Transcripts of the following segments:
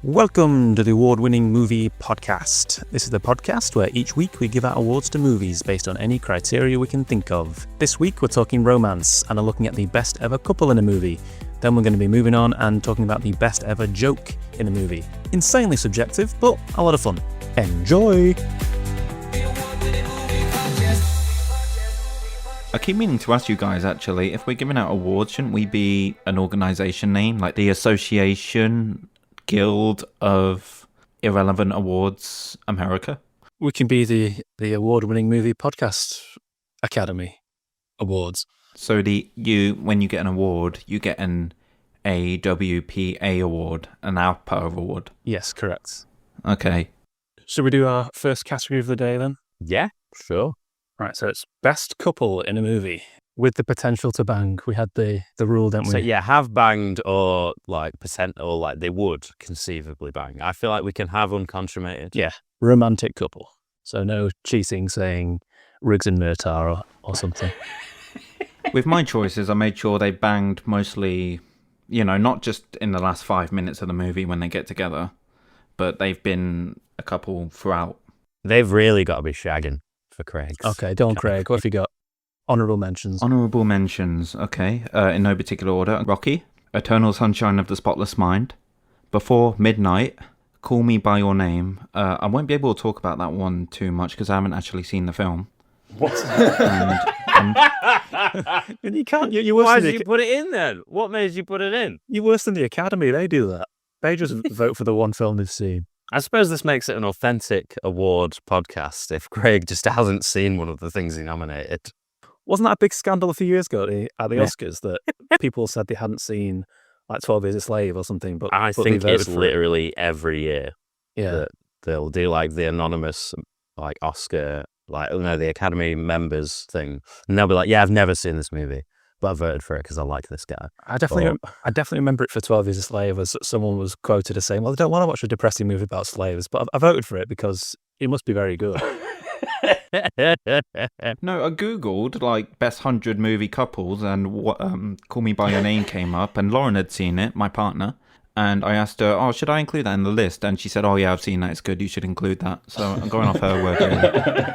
Welcome to the award-winning movie podcast. This is the podcast where each week we give out awards to movies based on any criteria we can think of. This week we're talking romance and are looking at the best ever couple in a movie. Then we're going to be moving on and talking about the best ever joke in a movie. Insanely subjective, but a lot of fun. Enjoy! I keep meaning to ask you guys, actually, if we're giving out awards, shouldn't we be an organisation name, like the Association Guild of Irrelevant Awards America? We can be the award-winning movie podcast Academy Awards. So when you get an award, you get an AWPA award, an AWPA award. Yes, correct. Okay. Should we do our first category of the day then? Yeah, sure. Right, so it's best couple in a movie with the potential to bang. We had the rule, didn't we? So yeah, have banged or like percent or like they would conceivably bang. I feel like we can have unconsummated. Yeah, romantic couple. So no cheating, saying Riggs and Murtaugh or something. With my choices, I made sure they banged mostly, not just in the last 5 minutes of the movie when they get together, but they've been a couple throughout. They've really got to be shagging for Craig. Okay, Don Craig, what have you got? Honourable mentions. Honourable mentions, okay. In no particular order. Rocky, Eternal Sunshine of the Spotless Mind, Before Midnight, Call Me By Your Name. I won't be able to talk about that one too much because I haven't actually seen the film. What? You can't. You're worse Why than did you put it in then? What made you put it in? You're worse than the Academy. They do that. They just vote for the one film they've seen. I suppose this makes it an authentic award podcast if Craig just hasn't seen one of the things he nominated. Wasn't that a big scandal a few years ago at the Oscars that people said they hadn't seen like 12 Years a Slave or something? But I but think they voted it's for literally every year Yeah. that they'll do like the anonymous like Oscar, the Academy members thing. And they'll be like, yeah, I've never seen this movie, but I voted for it because I like this guy. I definitely remember it for 12 Years a Slave as someone was quoted as saying, well, I don't want to watch a depressing movie about slaves, but I voted for it because it must be very good. No, I googled like best 100 movie couples and what Call Me By Your Name came up, and Lauren had seen it, my partner, and I asked her, should I include that in the list? And she said, yeah, I've seen that, it's good, you should include that. So I'm going off her word really.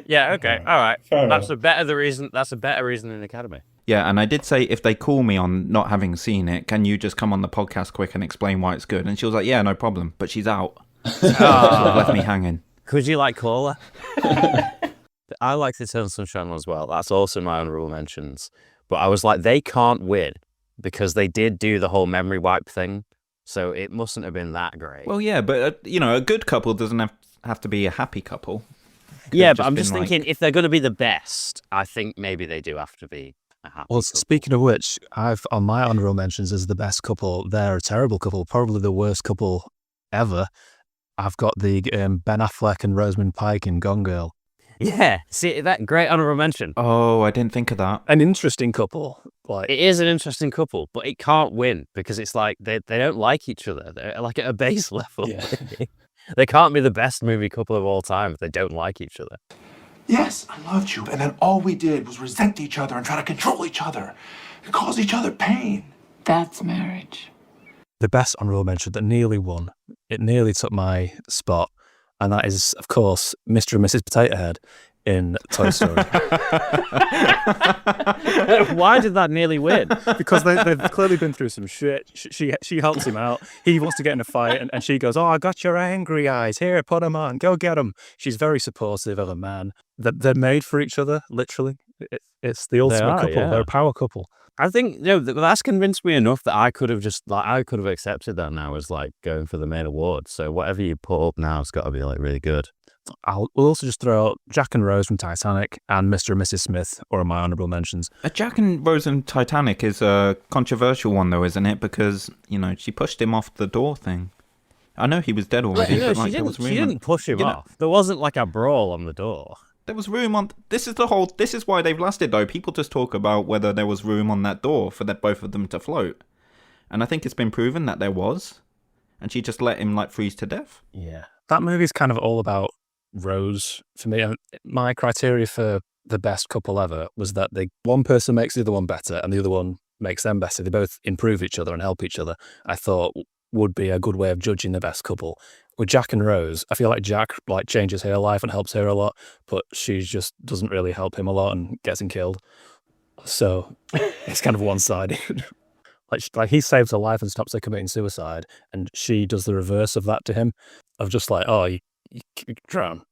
Yeah, okay, all right. That's a better reason than Academy. Yeah, and I did say, if they call me on not having seen it, can you just come on the podcast quick and explain why it's good? And she was like, yeah, no problem, but she's out. So sort of left me hanging. Could you call her? I liked Eternal Sunshine as well. That's also my honourable mentions. But I was like, they can't win because they did do the whole memory wipe thing. So it mustn't have been that great. Well, yeah, but a good couple doesn't have to be a happy couple. Yeah, but I'm just thinking if they're going to be the best, I think maybe they do have to be a happy couple. Speaking of which, I've on my honourable mentions as the best couple, they're a terrible couple, probably the worst couple ever. I've got the Ben Affleck and Rosamund Pike in Gone Girl. Yeah, see, that great honourable mention. Oh, I didn't think of that. An interesting couple. It is an interesting couple, but it can't win because it's like they don't like each other. They're like at a base level. Yeah. They can't be the best movie couple of all time if they don't like each other. Yes, I loved you, and then all we did was resent each other and try to control each other and cause each other pain. That's marriage. The best honourable mention that nearly won, it nearly took my spot, and that is, of course, Mr. and Mrs. Potato Head in Toy Story. Why did that nearly win? Because they've clearly been through some shit. She helps him out. He wants to get in a fight, and she goes, I got your angry eyes. Here, put them on. Go get them. She's very supportive of a man. They're made for each other, literally. It's the ultimate couple. Yeah. They're a power couple. I think that's convinced me enough that I could have accepted that now as going for the main award. So whatever you put up now has got to be really good. We'll also just throw out Jack and Rose from Titanic and Mr. and Mrs. Smith, or my honourable mentions. Jack and Rose and Titanic is a controversial one though, isn't it? Because she pushed him off the door thing. I know he was dead already. Well, she didn't push him off. There wasn't a brawl on the door. There was room on. This is why they've lasted though. People just talk about whether there was room on that door for both of them to float, and I think it's been proven that there was, and she just let him freeze to death. Yeah, that movie's kind of all about Rose for me. My criteria for the best couple ever was that one person makes the other one better, and the other one makes them better. They both improve each other and help each other. I thought would be a good way of judging the best couple. With Jack and Rose, I feel like Jack like changes her life and helps her a lot, but she just doesn't really help him a lot and gets him killed. So it's kind of one-sided. Like he saves her life and stops her committing suicide, and she does the reverse of that to him, of just like, oh, you drown.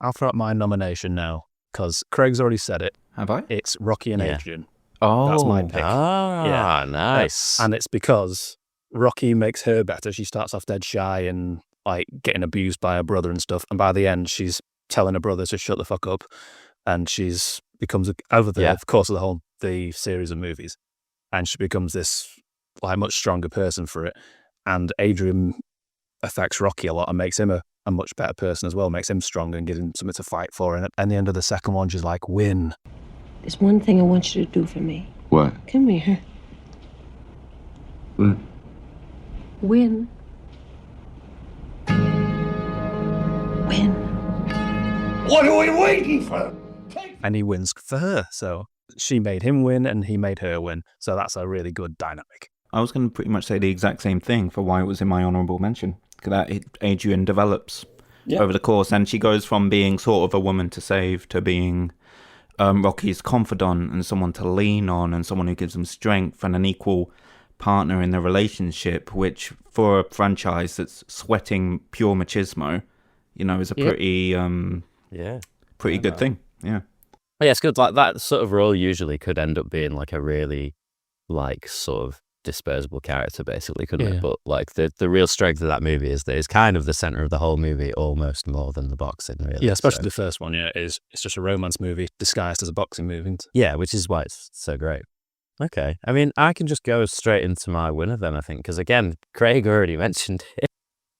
I'll throw out my nomination now, because Craig's already said it. Have I? It's Rocky and Yeah. Adrian. Oh, That's my pick. Ah, nice. And it's because Rocky makes her better. She starts off dead shy and like getting abused by her brother and stuff. And by the end, she's telling her brother to shut the fuck up. And she's becomes over the course of the series of movies. And she becomes this like much stronger person for it. And Adrian affects Rocky a lot and makes him a much better person as well. Makes him stronger and gives him something to fight for. And at the end of the second one, she's like, win. There's one thing I want you to do for me. What? Come here. What? Win. Win. What are we waiting for? And he wins for her. So she made him win and he made her win. So that's a really good dynamic. I was going to pretty much say the exact same thing for why it was in my honourable mention. That Adrian develops over the course, and she goes from being sort of a woman to save to being Rocky's confidant and someone to lean on and someone who gives him strength and an equal partner in the relationship, which for a franchise that's sweating pure machismo, is a pretty pretty good thing. Yeah. Yeah, it's good. Like that sort of role usually could end up being like a really like sort of disposable character, basically, couldn't it? But like the real strength of that movie is that it's kind of the center of the whole movie, almost more than the boxing, really. Yeah, especially the first one. Yeah, it's just a romance movie disguised as a boxing movie. Yeah, which is why it's so great. Okay, I mean, I can just go straight into my winner then, I think, because again, Craig already mentioned it.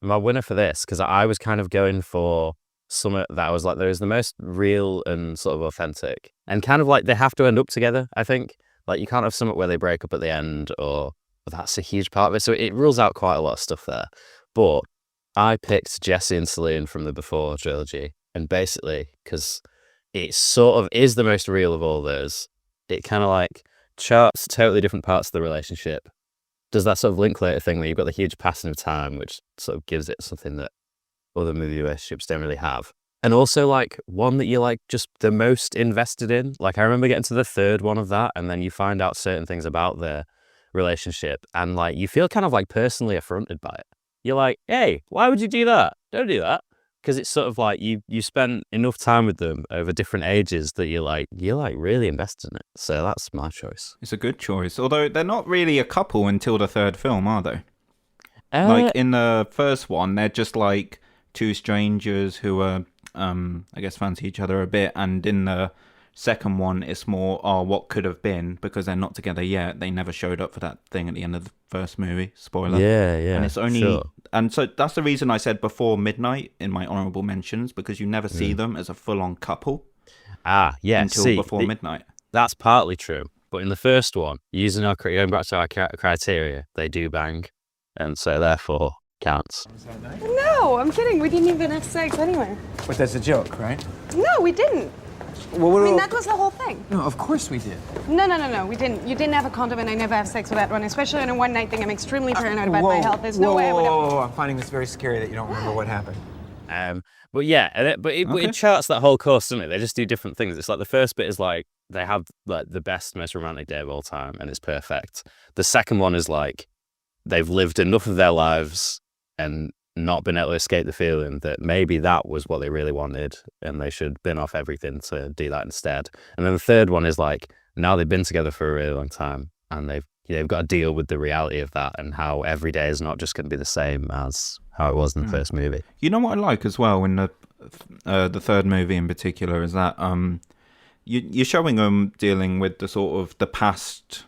My winner for this, because I was kind of going for something that I was like, there is the most real and sort of authentic, and kind of like they have to end up together, I think. Like, you can't have something where they break up at the end, or that's a huge part of it. So it rules out quite a lot of stuff there. But I picked Jesse and Celine from the Before trilogy. And basically, because it sort of is the most real of all those, it kind of like charts totally different parts of the relationship. Does that sort of Linklater thing where you've got the huge passing of time, which sort of gives it something that other movie relationships don't really have. And also, like, one that you're, like, just the most invested in. Like, I remember getting to the third one of that, and then you find out certain things about their relationship, and, like, you feel kind of, like, personally affronted by it. You're like, hey, why would you do that? Don't do that. Because it's sort of like you spent enough time with them over different ages that you're like really invested in it. So that's my choice. It's a good choice. Although they're not really a couple until the third film, are they? Like, in the first one, they're just, like, two strangers who are... I guess fancy each other a bit, and in the second one it's more what could have been, because they're not together yet. They never showed up for that thing at the end of the first movie, spoiler. Yeah, and it's only and so that's the reason I said Before Midnight in my honorable mentions, because you never see them as a full-on couple until Before Midnight. That's partly true, but in the first one, going back to our criteria, they do bang, and so therefore counts. No, I'm kidding. We didn't even have sex anyway. But that's a joke, right? No, we didn't. Well, I mean, that was the whole thing. No, of course we did. No, we didn't. You didn't have a condom, and I never have sex with that one, especially on a one-night thing. I'm extremely paranoid about my health. There's no way I would have... Whoa, I'm finding this very scary that you don't remember what happened. But yeah, it charts that whole course, doesn't it? They just do different things. It's like the first bit is like, they have like the best, most romantic day of all time, and it's perfect. The second one is like, they've lived enough of their lives and not been able to escape the feeling that maybe that was what they really wanted and they should bin off everything to do that instead. And then the third one is like, now they've been together for a really long time and they've got to deal with the reality of that and how every day is not just going to be the same as how it was in the first movie. You know what I like as well in the third movie in particular is that you're showing them dealing with the sort of the past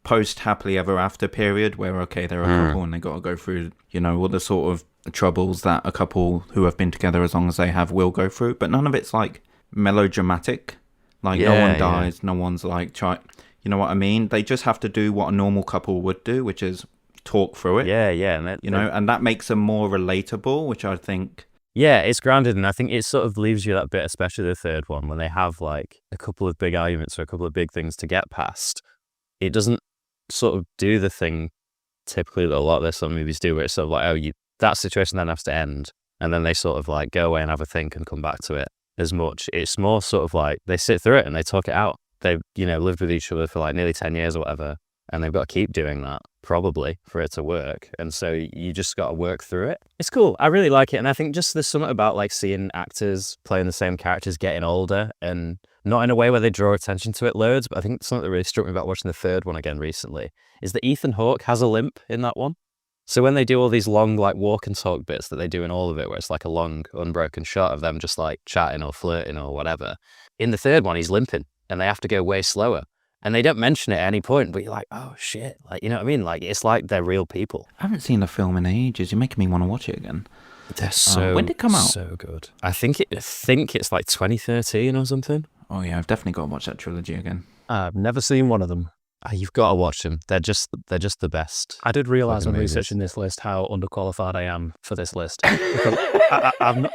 post happily ever after period where, okay, they're a couple and they got to go through, all the sort of troubles that a couple who have been together as long as they have will go through, but none of it's like melodramatic. Like no one dies, no one's like you know what I mean? They just have to do what a normal couple would do, which is talk through it. And that makes them more relatable, which I think... Yeah, it's grounded, and I think it sort of leaves you that bit, especially the third one, when they have like a couple of big arguments or a couple of big things to get past. It doesn't sort of do the thing typically a lot of this some movies do, where it's sort of like, oh, that situation then has to end, and then they sort of like go away and have a think and come back to it as much. It's more sort of like they sit through it and they talk it out. They've, lived with each other for like nearly 10 years or whatever, and they've got to keep doing that probably for it to work. And so you just got to work through it. It's cool. I really like it. And I think just there's something about like seeing actors playing the same characters getting older, and not in a way where they draw attention to it loads, but I think something that really struck me about watching the third one again recently is that Ethan Hawke has a limp in that one. So when they do all these long like walk and talk bits that they do in all of it, where it's like a long unbroken shot of them just like chatting or flirting or whatever, in the third one he's limping and they have to go way slower. And they don't mention it at any point, but you're like, oh shit. Like, you know what I mean? Like, it's like they're real people. I haven't seen the film in ages. You're making me want to watch it again. They're so when did it come out? So good. I think it's like 2013 or something. Oh yeah, I've definitely got to watch that trilogy again. I've never seen one of them. You've got to watch them. They're just the best. I did realise when fucking movies. researching this list how underqualified I am for this list. Because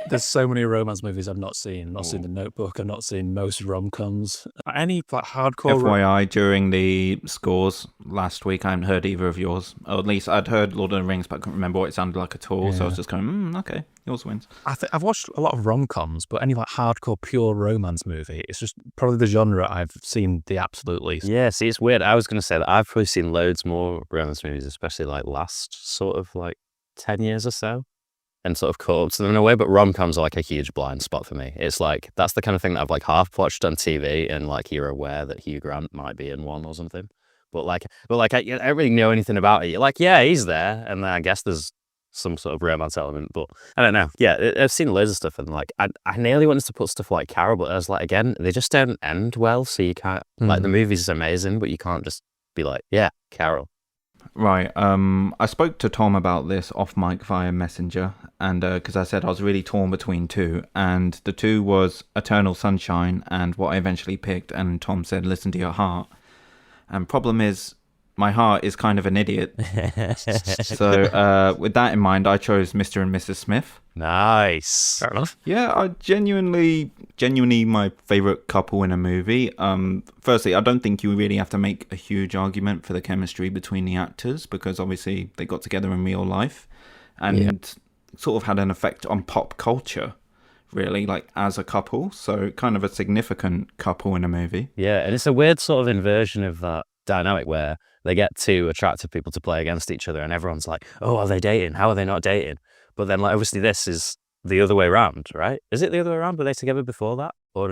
there's so many romance movies I've not seen. I've not seen The Notebook. I've not seen most rom-coms. Any like hardcore... FYI, during the scores last week, I hadn't heard either of yours. Or at least I'd heard Lord of the Rings, but I couldn't remember what it sounded like at all. So I was just going, okay, yours wins. I've watched a lot of rom-coms, but any like hardcore pure romance movie, it's just probably the genre I've seen the absolute least. Yeah, see, it's weird. I was going to say that I've probably seen loads more romance movies, especially like last sort of like 10 years or so, and sort of caught up to them in a way, but rom-coms are like a huge blind spot for me. It's like, that's the kind of thing that I've like half watched on TV, and like you're aware that Hugh Grant might be in one or something. But I don't really know anything about it. You're like, yeah, he's there, and then I guess there's some sort of romance element, but I don't know. Yeah, I've seen loads of stuff, and like I nearly wanted to put stuff like Carol, but I was like, again, they just don't end well, so you can't like the movie's amazing, but you can't just be like, yeah, Carol. Right. I spoke to Tom about this off mic via Messenger, and because I said I was really torn between two, and the two was Eternal Sunshine and what I eventually picked, and Tom said, listen to your heart. And problem is, my heart is kind of an idiot. So with that in mind, I chose Mr. and Mrs. Smith. Nice. Fair enough. Yeah, I genuinely my favorite couple in a movie. Firstly, I don't think you really have to make a huge argument for the chemistry between the actors, because obviously they got together in real life and sort of had an effect on pop culture, really, like as a couple. So kind of a significant couple in a movie. Yeah, and it's a weird sort of inversion of that dynamic where they get two attractive people to play against each other and everyone's like, oh, are they dating? How are they not dating? But then like obviously this is the other way around, right? Is it the other way around? Were they together before that? Or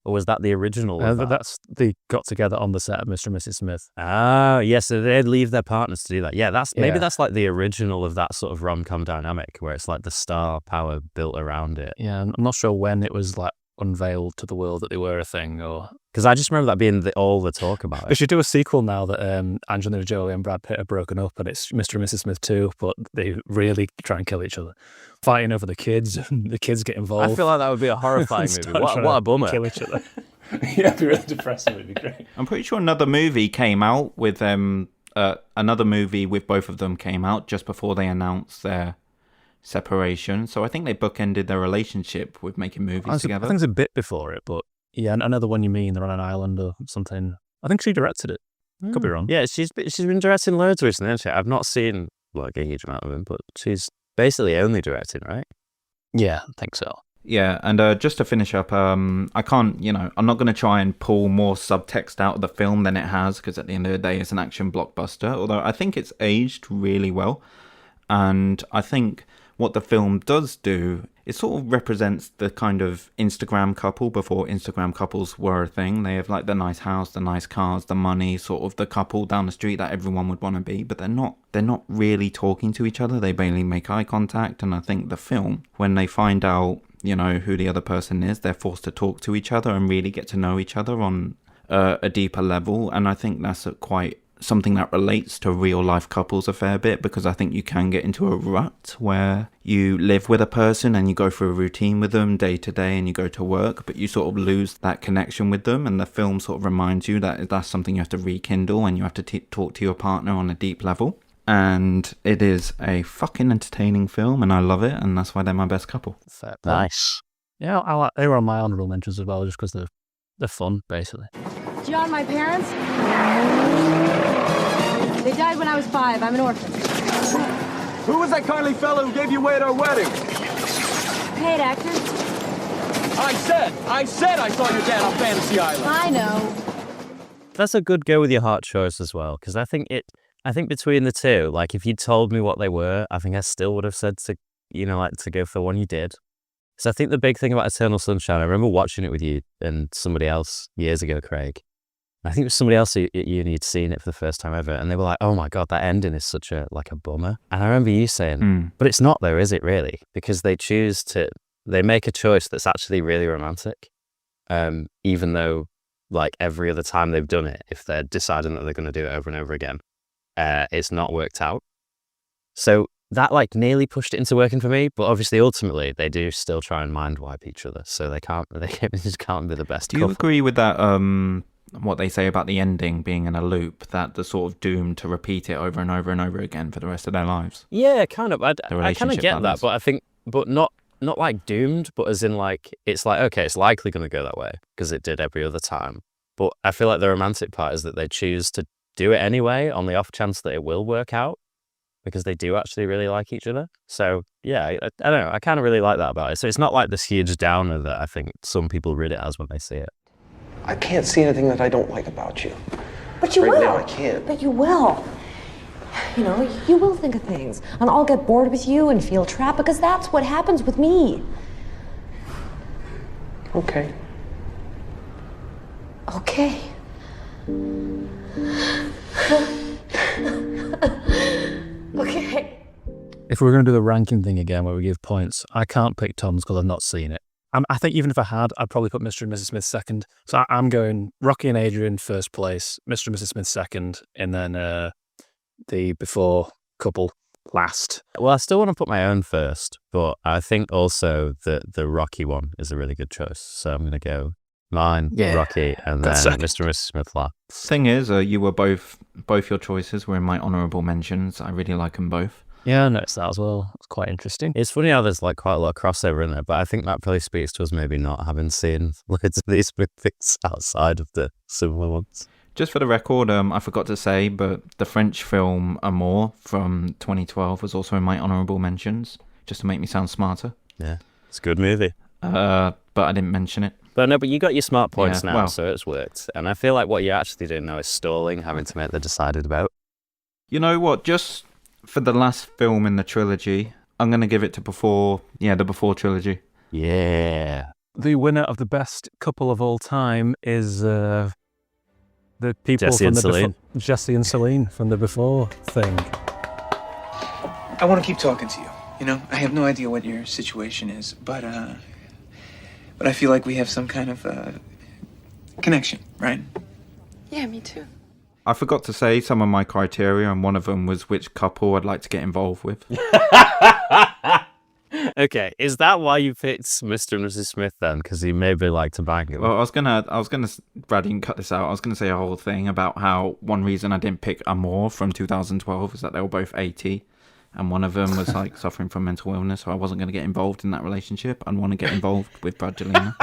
was that the original of that? They got together on the set of Mr. and Mrs. Smith. Oh, yes, so they'd leave their partners to do that. Yeah, maybe that's like the original of that sort of rom-com dynamic where it's like the star power built around it. Yeah, I'm not sure when it was like unveiled to the world that they were a thing, or because I just remember that being all the talk about it. They should do a sequel now that Angelina Jolie and Brad Pitt are broken up, and it's Mr. and Mrs. Smith 2, but they really try and kill each other, fighting over the kids, and the kids get involved. I feel like that would be a horrifying movie. What a bummer. Kill each other. Yeah, it'd be really depressing. It'd be great. I'm pretty sure another movie came out with another movie with both of them came out just before they announced their separation. So I think they bookended their relationship with making movies together. I think it's a bit before it, but yeah, another one you mean, they're on an island or something. I think she directed it. Could be wrong. Yeah, she's been directing loads recently, hasn't she? I've not seen like a huge amount of them, but she's basically only directing, right? Yeah, I think so. Yeah, and just to finish up, I can't, I'm not going to try and pull more subtext out of the film than it has, because at the end of the day, it's an action blockbuster, although I think it's aged really well. And I think what the film does do, it sort of represents the kind of Instagram couple before Instagram couples were a thing. They have like the nice house, the nice cars, the money, sort of the couple down the street that everyone would want to be, but they're not really talking to each other. They barely make eye contact. And I think the film, when they find out, who the other person is, they're forced to talk to each other and really get to know each other on a deeper level. And I think that's quite something that relates to real life couples a fair bit, because I think you can get into a rut where you live with a person and you go through a routine with them day to day and you go to work, but you sort of lose that connection with them. And the film sort of reminds you that that's something you have to rekindle, and you have to talk to your partner on a deep level. And it is a fucking entertaining film, and I love it, and that's why they're my best couple. Fair point. Nice. Yeah, they were on my honorable mentions as well, just because they're fun, basically. Do you want my parents? They died when I was 5. I'm an orphan. Who was that kindly fellow who gave you away at our wedding? Paid actor. I said I saw your dad on Fantasy Island. I know. That's a good go with your heart choice as well, because I think between the two, like if you told me what they were, I think I still would have said to, like to go for the one you did. So I think the big thing about Eternal Sunshine, I remember watching it with you and somebody else years ago, Craig. I think it was somebody else at uni had seen it for the first time ever, and they were like, "Oh my god, that ending is such a bummer." And I remember you saying, "But it's not though, is it really?" Because they make a choice that's actually really romantic, even though like every other time they've done it, if they're deciding that they're going to do it over and over again, it's not worked out. So that like nearly pushed it into working for me, but obviously ultimately they do still try and mind wipe each other, so they just can't be the best. Do you agree with that? What they say about the ending being in a loop, that they're sort of doomed to repeat it over and over and over again for the rest of their lives? Yeah, kind of. I kind of get that, but not like doomed, but as in like, it's like, okay, it's likely going to go that way because it did every other time. But I feel like the romantic part is that they choose to do it anyway on the off chance that it will work out because they do actually really like each other. So yeah, I don't know. I kind of really like that about it. So it's not like this huge downer that I think some people read it as when they see it. I can't see anything that I don't like about you. But you will. Right now, I can't. But you will. You will think of things. And I'll get bored with you and feel trapped because that's what happens with me. Okay. Okay. Okay. If we're going to do the ranking thing again where we give points, I can't pick Tom's because I've not seen it. I think even if I had, I'd probably put Mr. and Mrs. Smith second. So I'm going Rocky and Adrian first place, Mr. and Mrs. Smith second, and then the before couple last. Well, I still want to put my own first, but I think also that the Rocky one is a really good choice. So I'm going to go mine, Rocky, and then Mr. and Mrs. Smith last. Thing is, you were both your choices were in my honourable mentions. I really like them both. Yeah, I noticed that as well. It's quite interesting. It's funny how there's like quite a lot of crossover in there, but I think that probably speaks to us maybe not having seen loads of these movies outside of the similar ones. Just for the record, I forgot to say, but the French film Amour from 2012 was also in my honourable mentions, just to make me sound smarter. Yeah, it's a good movie. But I didn't mention it. But no, but you got your smart points now, so it's worked. And I feel like what you're actually doing now is stalling, having to make the decided about. You know what, just for the last film in the trilogy, I'm going to give it to the Before trilogy. Yeah. The winner of the best couple of all time is the people Jesse from and Celine. Jesse and Celine from the Before thing. I want to keep talking to you. I have no idea what your situation is, but I feel like we have some kind of connection, right? Yeah, me too. I forgot to say some of my criteria, and one of them was which couple I'd like to get involved with. Okay, is that why you picked Mr. and Mrs. Smith then? Because you maybe like to bang him. Well, I was gonna, Brad, you can cut this out. I was gonna say a whole thing about how one reason I didn't pick Amour from 2012 is that they were both 80, and one of them was like suffering from mental illness, so I wasn't gonna get involved in that relationship. I'd want to get involved with Brad Jelena.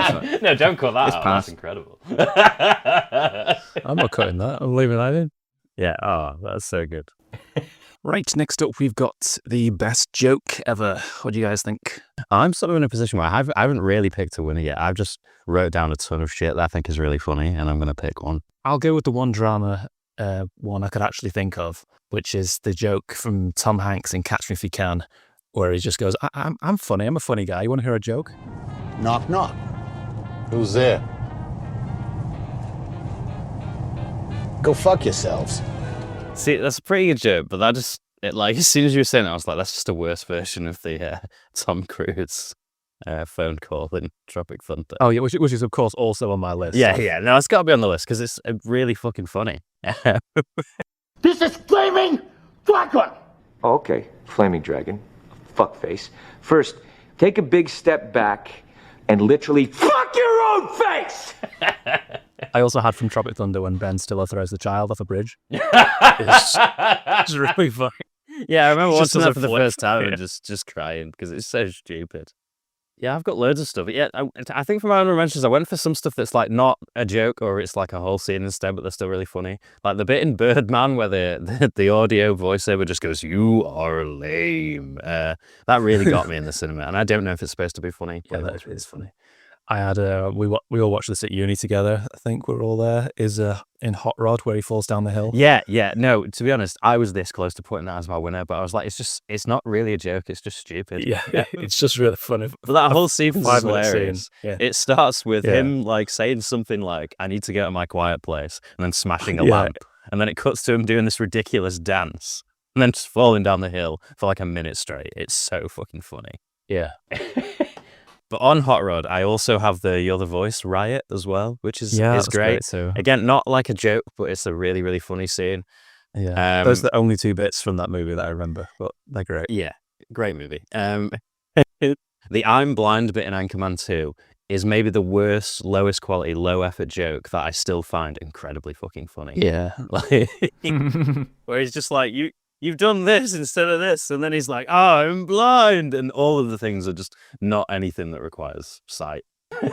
So no, don't cut that out. That's incredible. I'm not cutting that. I'm leaving that in. Yeah. Oh, that's so good. Right, next up we've got the best joke ever. What do you guys think? I'm sort of in a position where I haven't really picked a winner yet. I've just wrote down a ton of shit that I think is really funny, and I'm going to pick one. I'll go with the one drama one I could actually think of, which is the joke from Tom Hanks in Catch Me If You Can, where he just goes, I'm funny, I'm a funny guy. You want to hear a joke? Knock, knock. Who's there? Go fuck yourselves. See, that's a pretty good joke, but that just, as soon as you were saying it, I was like, that's just a worse version of the Tom Cruise phone call in Tropic Thunder. Oh, yeah, which is, of course, also on my list. Yeah. No, it's got to be on the list because it's really fucking funny. This is Flaming Dragon! Okay, Flaming Dragon. Fuckface. First, take a big step back and literally fuck your own face! I also had from Tropic Thunder when Ben Stiller throws the child off a bridge. It's really funny. Yeah, I remember Just watching as that a for the flip. first time Yeah. and just crying because it's so stupid. Yeah, I've got loads of stuff. Yeah, I think for my honorable mentions, I went for some stuff that's like not a joke or it's like a whole scene instead, but they're still really funny. Like the bit in Birdman where the audio voiceover just goes, "You are lame." That really got me in the cinema, and I don't know if it's supposed to be funny. Yeah, that is funny. I had we all watched this at uni together. I think we were all there. Is in Hot Rod where he falls down the hill. Yeah. No, to be honest, I was this close to putting that as my winner, but I was like, it's not really a joke. It's just stupid. Yeah, it's just really funny. But that whole sequence is hilarious. Scene. Yeah. It starts with him like saying something like, "I need to go to my quiet place," and then smashing a lamp, and then it cuts to him doing this ridiculous dance, and then just falling down the hill for like a minute straight. It's so fucking funny. Yeah. But on Hot Rod, I also have the You're the Voice riot as well, which is great. So again, not like a joke, but it's a really, really funny scene. Yeah, those are the only two bits from that movie that I remember, but they're great. Yeah, great movie. The I'm blind bit in Anchorman 2 is maybe the worst, lowest quality, low effort joke that I still find incredibly fucking funny. Yeah. Like, where he's just like, You've done this instead of this. And then he's like, I'm blind. And all of the things are just not anything that requires sight. Do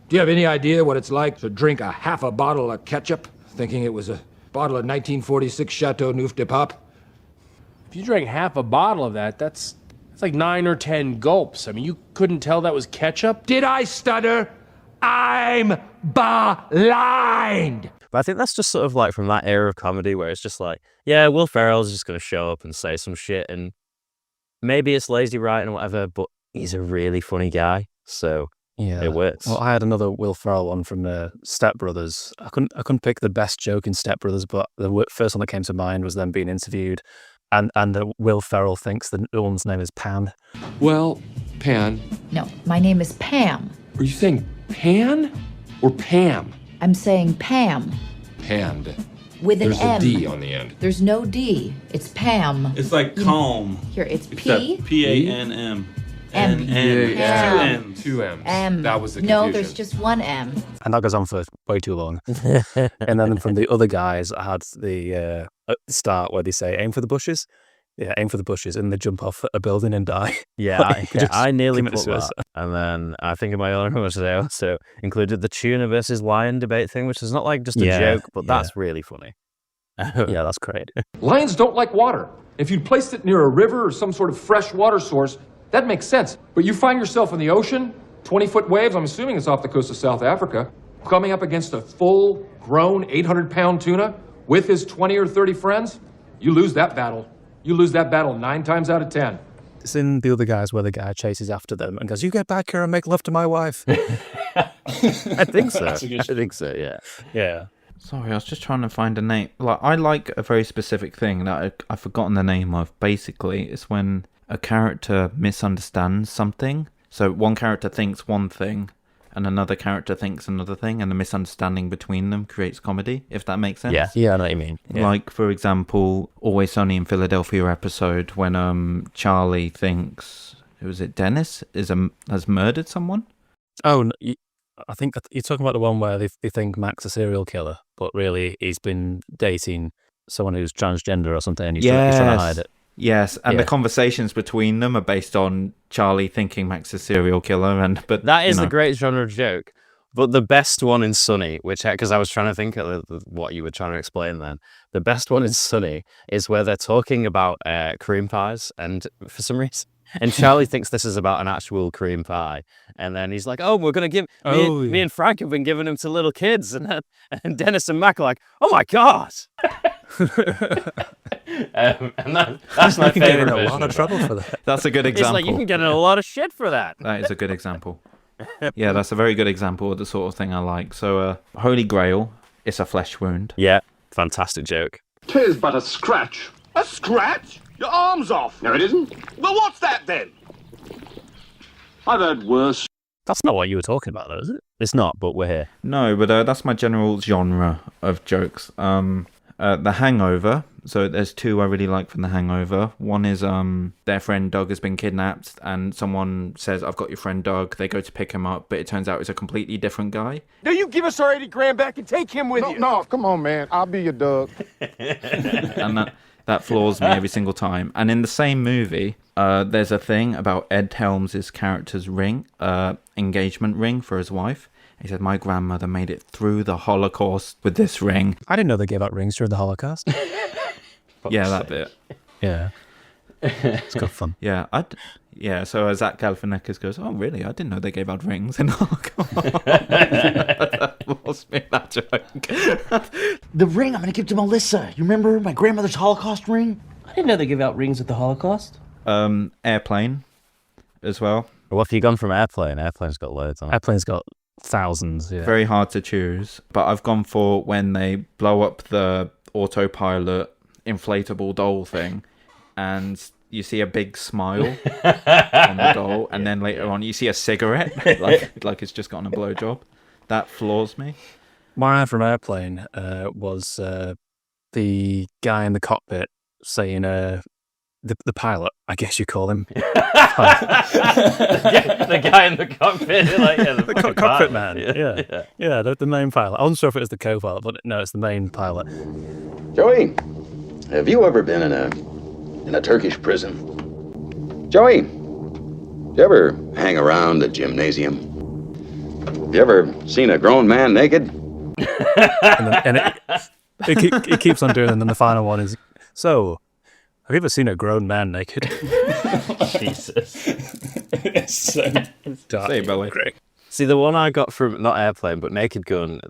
you have any idea what it's like to drink a half a bottle of ketchup, thinking it was a bottle of 1946 Chateau Neuf de Pape? If you drank half a bottle of that, that's like 9 or 10 gulps. I mean, you couldn't tell that was ketchup? Did I stutter? I'm blind. But I think that's just sort of like from that era of comedy where it's just like, yeah, Will Ferrell's just going to show up and say some shit, and maybe it's lazy writing or whatever, but he's a really funny guy, so it works. Well, I had another Will Ferrell one from Step Brothers. I couldn't pick the best joke in Step Brothers, but the first one that came to mind was them being interviewed, and Will Ferrell thinks the woman's name is Pan. Well, Pan. No, my name is Pam. Are you saying Pan or Pam? I'm saying Pam. Panned. With an There's M. a D on the end. There's no D. It's Pam. It's like calm. Here, it's P. Except P-A-N-M. M. N. Two M's. M. That was the confusion. No, there's just one M. And that goes on for way too long. And then from the other guys, I had the start where they say, aim for the bushes. Yeah, aim for the bushes, and they jump off a building and die. Yeah, I nearly put suicide. that. And then I think in my other ones I also included the tuna versus lion debate thing, which is not like just a joke, but that's really funny. Yeah, that's great. Lions don't like water. If you'd placed it near a river or some sort of fresh water source, that makes sense. But you find yourself in the ocean, 20-foot waves, I'm assuming it's off the coast of South Africa, coming up against a full-grown 800-pound tuna with his 20 or 30 friends, you lose that battle. You lose that battle 9 times out of 10. It's in the other guys where the guy chases after them and goes, "You get back here and make love to my wife." I think so. I think so, yeah. Yeah. Sorry, I was just trying to find a name. Like, I like a very specific thing that I've forgotten the name of. Basically, it's when a character misunderstands something. So one character thinks one thing, and another character thinks another thing, and the misunderstanding between them creates comedy, if that makes sense. Yeah, I know what you mean. Yeah. Like, for example, Always Sunny in Philadelphia episode when Charlie thinks, who was it, Dennis has murdered someone? Oh, I think you're talking about the one where they think Mac's a serial killer, but really he's been dating someone who's transgender or something, and he's trying to hide it. Yes, and the conversations between them are based on Charlie thinking Mac's a serial killer, but that is the great genre of joke. But the best one in Sunny, because I was trying to think of what you were trying to explain then. The best one in Sunny is where they're talking about cream pies, and for some reason, and Charlie thinks this is about an actual cream pie, and then he's like, "Oh, we're gonna give me and Frank have been giving them to little kids," and Dennis and Mac are like, "Oh my god." And that's my favorite. A lot of trouble for that. That's a good example. It's like you can get in a lot of shit for that. That is a good example. Yeah, that's a very good example of the sort of thing I like. So, Holy Grail, it's a flesh wound. Yeah, fantastic joke. 'Tis but a scratch. A scratch? Your arm's off. No, it isn't. Well, what's that then? I've heard worse. That's not what you were talking about, though, is it? It's not, but we're here. No, but that's my general genre of jokes. The Hangover. So there's two I really like from The Hangover. One is their friend Doug has been kidnapped, and someone says, "I've got your friend Doug." They go to pick him up, but it turns out it's a completely different guy. Now you give us our 80 grand back and take him with you. No, come on, man. I'll be your Doug. And That floors me every single time. And in the same movie, there's a thing about Ed Helms' character's ring, engagement ring for his wife. He said, my grandmother made it through the Holocaust with this ring. I didn't know they gave out rings during the Holocaust. Yeah, that bit. Yeah. It's good fun. Yeah, so as Zach Galifianakis goes, oh, really? I didn't know they gave out rings in Holocaust. That was me, that joke. The ring I'm going to give to Melissa. You remember my grandmother's Holocaust ring? I didn't know they gave out rings at the Holocaust. Airplane as well. Well, if you've gone from Airplane, Airplane's got loads on it. Airplane's got thousands, yeah. Very hard to choose. But I've gone for when they blow up the autopilot inflatable doll thing and you see a big smile on the doll, and then later on you see a cigarette, like it's just gotten a blowjob. That floors me. My ad from Airplane was the guy in the cockpit saying, the pilot, I guess you call him. The guy in the cockpit. Like, yeah, the cockpit man. Yeah, the main pilot. I wasn't sure if it was the co-pilot, but no, it's the main pilot. Joey, have you ever been in a Turkish prison? Joey, you ever hang around a gymnasium? Have you ever seen a grown man naked? and it keeps on doing, and then the final one is, so, have you ever seen a grown man naked? Jesus. It's so dark. Say, Billy. See, the one I got from, not Airplane, but Naked Gun,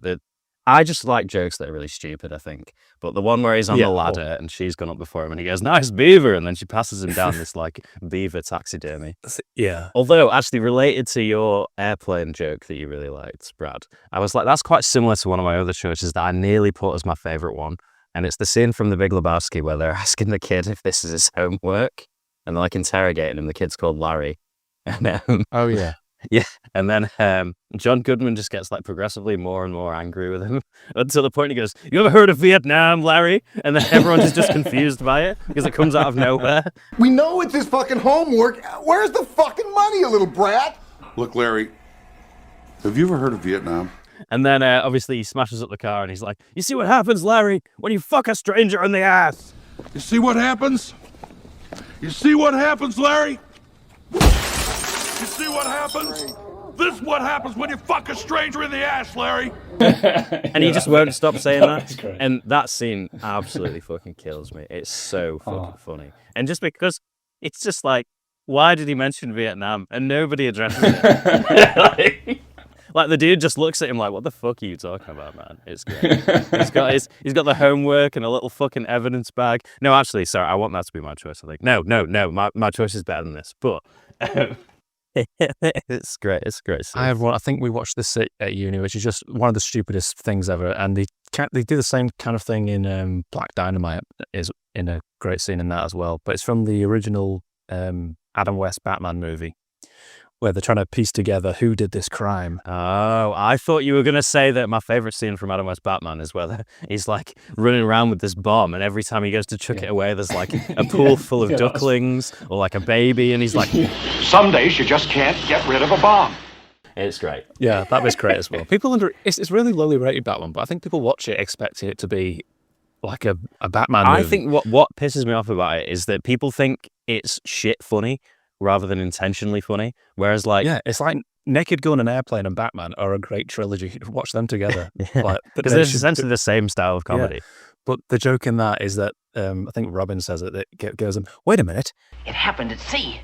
I just like jokes that are really stupid, I think. But the one where he's on the ladder and she's gone up before him and he goes, nice beaver, and then she passes him down this like beaver taxidermy. Yeah. Although, actually related to your Airplane joke that you really liked, Brad, I was like, that's quite similar to one of my other choices that I nearly put as my favourite one. And it's the scene from The Big Lebowski where they're asking the kid if this is his homework and they're like interrogating him. The kid's called Larry. And, oh, yeah. Yeah, and then John Goodman just gets like progressively more and more angry with him until the point he goes, you ever heard of Vietnam, Larry? And then everyone is just confused by it because it comes out of nowhere. We know it's his fucking homework. Where's the fucking money, you little brat? Look, Larry, have you ever heard of Vietnam? And then obviously he smashes up the car and he's like, you see what happens, Larry, when you fuck a stranger in the ass? You see what happens? You see what happens, Larry? You see what happens? This is what happens when you fuck a stranger in the ass, Larry. And he just won't stop saying that. And that scene absolutely fucking kills me. It's so fucking funny. And just because it's just like, why did he mention Vietnam? And nobody addresses it. Like the dude just looks at him like, what the fuck are you talking about, man? It's great. He's got the homework and a little fucking evidence bag. No, actually, sorry, I want that to be my choice. I think, no, my choice is better than this. But it's great. It's great. I think we watched this at uni, which is just one of the stupidest things ever. And they do the same kind of thing in Black Dynamite, is in a great scene in that as well. But it's from the original Adam West Batman movie, where they're trying to piece together who did this crime. Oh, I thought you were going to say that my favourite scene from Adam West Batman is where he's like running around with this bomb and every time he goes to chuck it away, there's like a pool full of ducklings or like a baby and he's like... Some days you just can't get rid of a bomb. It's great. Yeah, that was great as well. It's really lowly rated, Batman, but I think people watch it expecting it to be like a Batman movie. I think what pisses me off about it is that people think it's shit funny rather than intentionally funny. Whereas like... Yeah, it's like Naked Gun and Airplane and Batman are a great trilogy. Watch them together. Because they're essentially the same style of comedy. Yeah. But the joke in that is that, I think Robin says it goes, wait a minute. It happened at sea.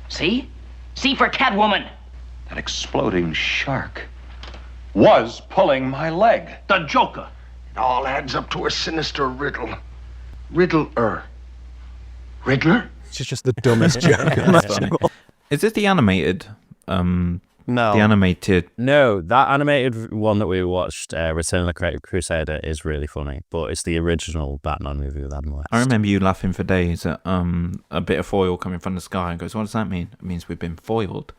See? See for Catwoman. That exploding shark was pulling my leg. The Joker. It all adds up to a sinister riddle. Riddler. Riddler? It's just the dumbest joke imaginable. Is this the animated? No. The animated. No, that animated one that we watched, Return of the Great Crusader, is really funny. But it's the original Batman movie with Adam West. I remember you laughing for days at a bit of foil coming from the sky and goes, what does that mean? It means we've been foiled.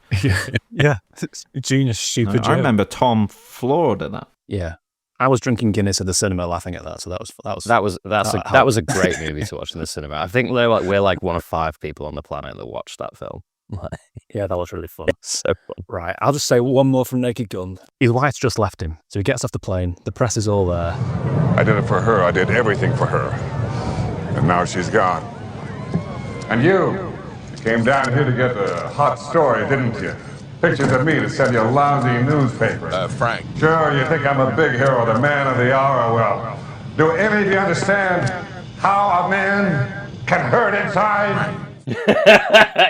Yeah. It's a genius, stupid joke. I remember Tom floored at that. Yeah. I was drinking Guinness at the cinema laughing at that, so that was a great movie to watch in the cinema. I think we're like one of 5 people on the planet that watched that film. Yeah, that was really fun. So fun. Right, I'll just say one more from Naked Gun. His wife's just left him, so he gets off the plane. The press is all there. I did it for her. I did everything for her. and now she's gone. And you came down here to get a hot story, didn't you? Pictures of me to sell your lousy newspaper. Frank. Sure, you think I'm a big hero, the man of the hour? Well, do any of you understand how a man can hurt inside?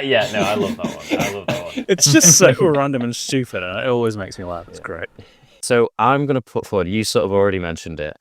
Yeah, no, I love that one. I love that one. It's just so random and stupid, and it always makes me laugh. It's great. So I'm going to put forward, you sort of already mentioned it.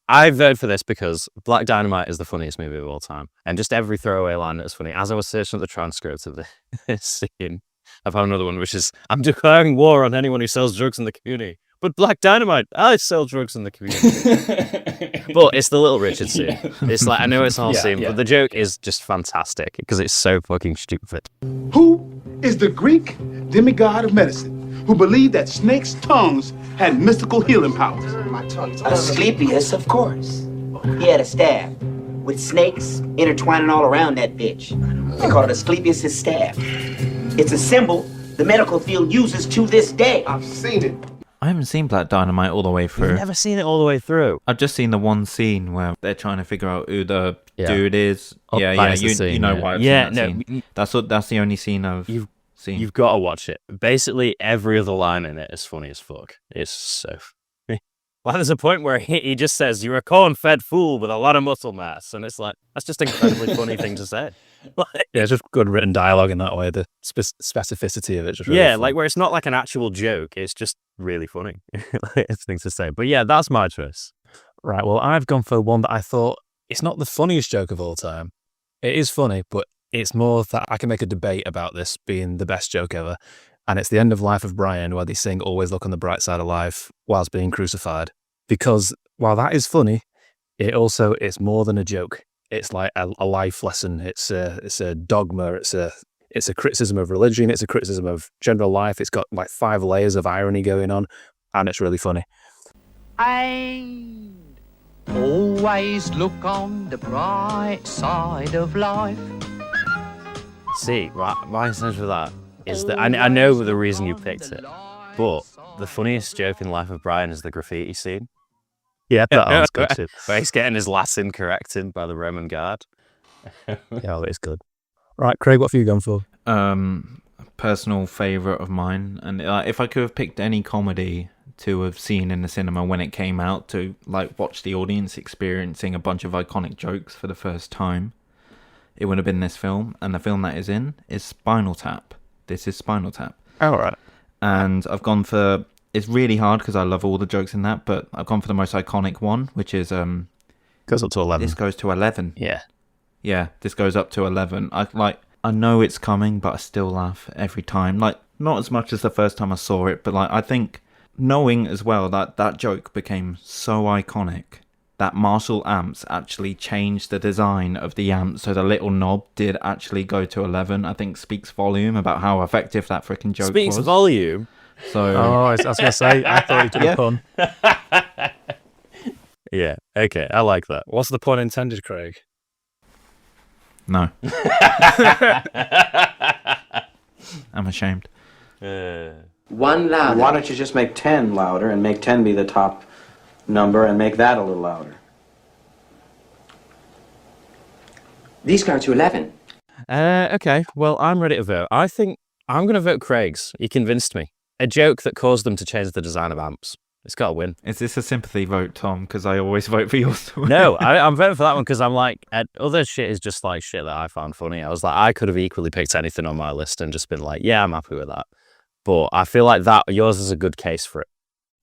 I voted for this because Black Dynamite is the funniest movie of all time. And just every throwaway line is funny. As I was searching the transcripts of this scene, I found another one, which is, I'm declaring war on anyone who sells drugs in the community. But Black Dynamite, I sell drugs in the community. But it's the Little Richard scene. It's like, I know it's all scene, but the joke is just fantastic because it's so fucking stupid. Who is the Greek demigod of medicine who believed that snakes' tongues had mystical healing powers? Asclepius, of course. He had a staff with snakes intertwining all around that bitch. They call it Asclepius' staff. It's a symbol the medical field uses to this day. I've seen it. I haven't seen Black Dynamite all the way through. You've never seen it all the way through? I've just seen the one scene where they're trying to figure out who the dude is. Oh, Yeah, that is the you scene, know yeah. why I've Yeah, seen that no, scene. That's the only scene I've seen. You've got to watch it. Basically, every other line in it is funny as fuck. It's so funny. Well, there's a point where he just says, "You're a corn-fed fool with a lot of muscle mass," and it's like, that's just an incredibly funny thing to say. Yeah, it's just good written dialogue in that way. The specificity of it just really Yeah, fun. like where it's not like an actual joke. It's just really funny. It's things to say. But yeah, that's my choice. Right, well, I've gone for one that I thought, it's not the funniest joke of all time. It is funny, but it's more that I can make a debate about this being the best joke ever. And it's the end of Life of Brian, where they sing "Always Look on the Bright Side of Life" whilst being crucified. Because while that is funny, it's more than a joke. It's like a life lesson. It's a dogma. It's a criticism of religion. It's a criticism of general life. It's got like 5 layers of irony going on, and it's really funny. I always look on the bright side of life. See, my sense for that is that I know the reason you picked it, but the funniest joke in Life of Brian is the graffiti scene. Yeah, that one's good too. Where he's getting his Latin corrected by the Roman guard. Yeah, well, it's good. Right, Craig, what have you gone for? A personal favourite of mine, and if I could have picked any comedy to have seen in the cinema when it came out, to like watch the audience experiencing a bunch of iconic jokes for the first time, it would have been this film. And the film that is in is Spinal Tap. This is Spinal Tap. All right. And I've gone for, it's really hard because I love all the jokes in that, but I've gone for the most iconic one, which is goes up to 11. This goes to 11. Yeah, this goes up to 11. I know it's coming, but I still laugh every time. Like, not as much as the first time I saw it, but like, I think knowing as well that that joke became so iconic that Marshall amps actually changed the design of the amp so the little knob did actually go to 11, I think speaks volume about how effective that freaking joke was. Speaks volume? So, I was going to say, I thought you did a pun. Yeah, okay, I like that. What's the pun intended, Craig? No. I'm ashamed. One louder. Why don't you just make 10 louder and make 10 be the top number and make that a little louder? These go to 11. Okay, well, I'm ready to vote. I think I'm going to vote Craig's. He convinced me. A joke that caused them to change the design of amps. It's got to win. Is this a sympathy vote, Tom? Because I always vote for yours to win. No, I'm voting for that one because I'm like, other shit is just like shit that I found funny. I was like, I could have equally picked anything on my list and just been like, yeah, I'm happy with that. But I feel like that yours is a good case for it,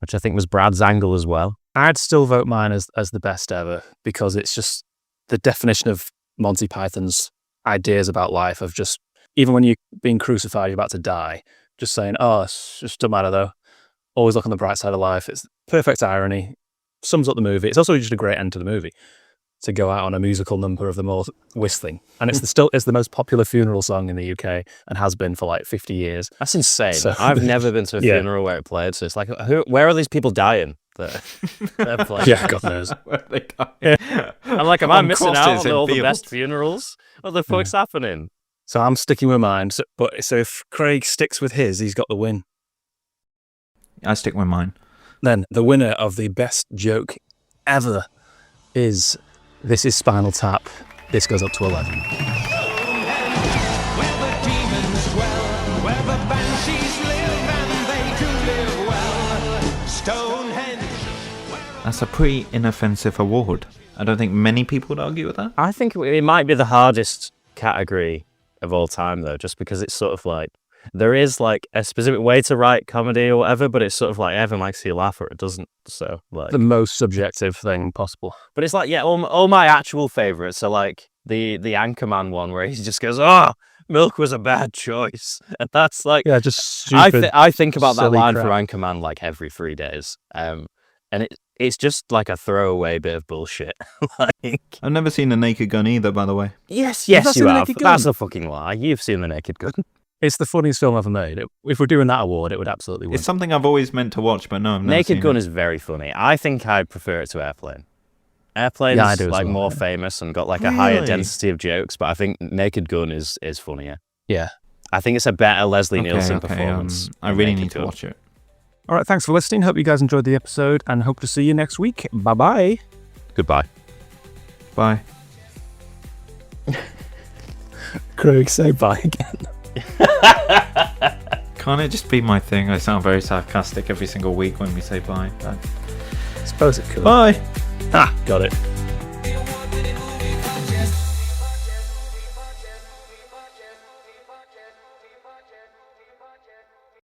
which I think was Brad's angle as well. I'd still vote mine as the best ever because it's just the definition of Monty Python's ideas about life of just, even when you're being crucified, you're about to die, just saying, oh, it's just doesn't matter though. Always look on the bright side of life. It's perfect irony, sums up the movie. It's also just a great end to the movie to go out on a musical number of them all whistling. And it's the most popular funeral song in the UK and has been for like 50 years. That's insane. So, I've never been to a funeral where it played, so it's like, where are these people dying? They're playing. Yeah, God knows. I'm like, am I missing out on all the best funerals? What the fuck's happening? So I'm sticking with mine. So if Craig sticks with his, he's got the win. I stick with mine. Then the winner of the best joke ever is This is Spinal Tap. This goes up to 11. That's a pretty inoffensive award. I don't think many people would argue with that. I think it might be the hardest category of all time, though, just because it's sort of like, there is like a specific way to write comedy or whatever, but it's sort of like everyone likes to see you laugh or it doesn't. So like The most subjective thing possible. But it's like, yeah, all my actual favourites are like the Anchorman one where he just goes, "Oh, milk was a bad choice," and that's like, yeah, just stupid. I think about that silly line crap. for Anchorman like every 3 days, and it's just like a throwaway bit of bullshit. Like, I've never seen The Naked Gun either, by the way. yes, Have you you seen The have. Naked Gun? That's a fucking lie. You've seen The Naked Gun. It's the funniest film ever made. If we're doing that award, it would absolutely win. It's something I've always meant to watch, but no, I've never Naked seen Gun it. is very funny. I think I'd prefer it to Airplane. Airplane's Yeah, I do as like well, more yeah. famous and got like a higher Really? density of jokes, but I think Naked Gun is funnier. Yeah. I think it's a better Leslie Okay, Nielsen okay, performance. I than really Naked need to Gun. watch it. All right, thanks for listening. Hope you guys enjoyed the episode and hope to see you next week. Bye-bye. Goodbye. Bye. Craig, say bye again. Can't it just be my thing? I sound very sarcastic every single week when we say bye. I suppose it could. Bye. Ah, got it.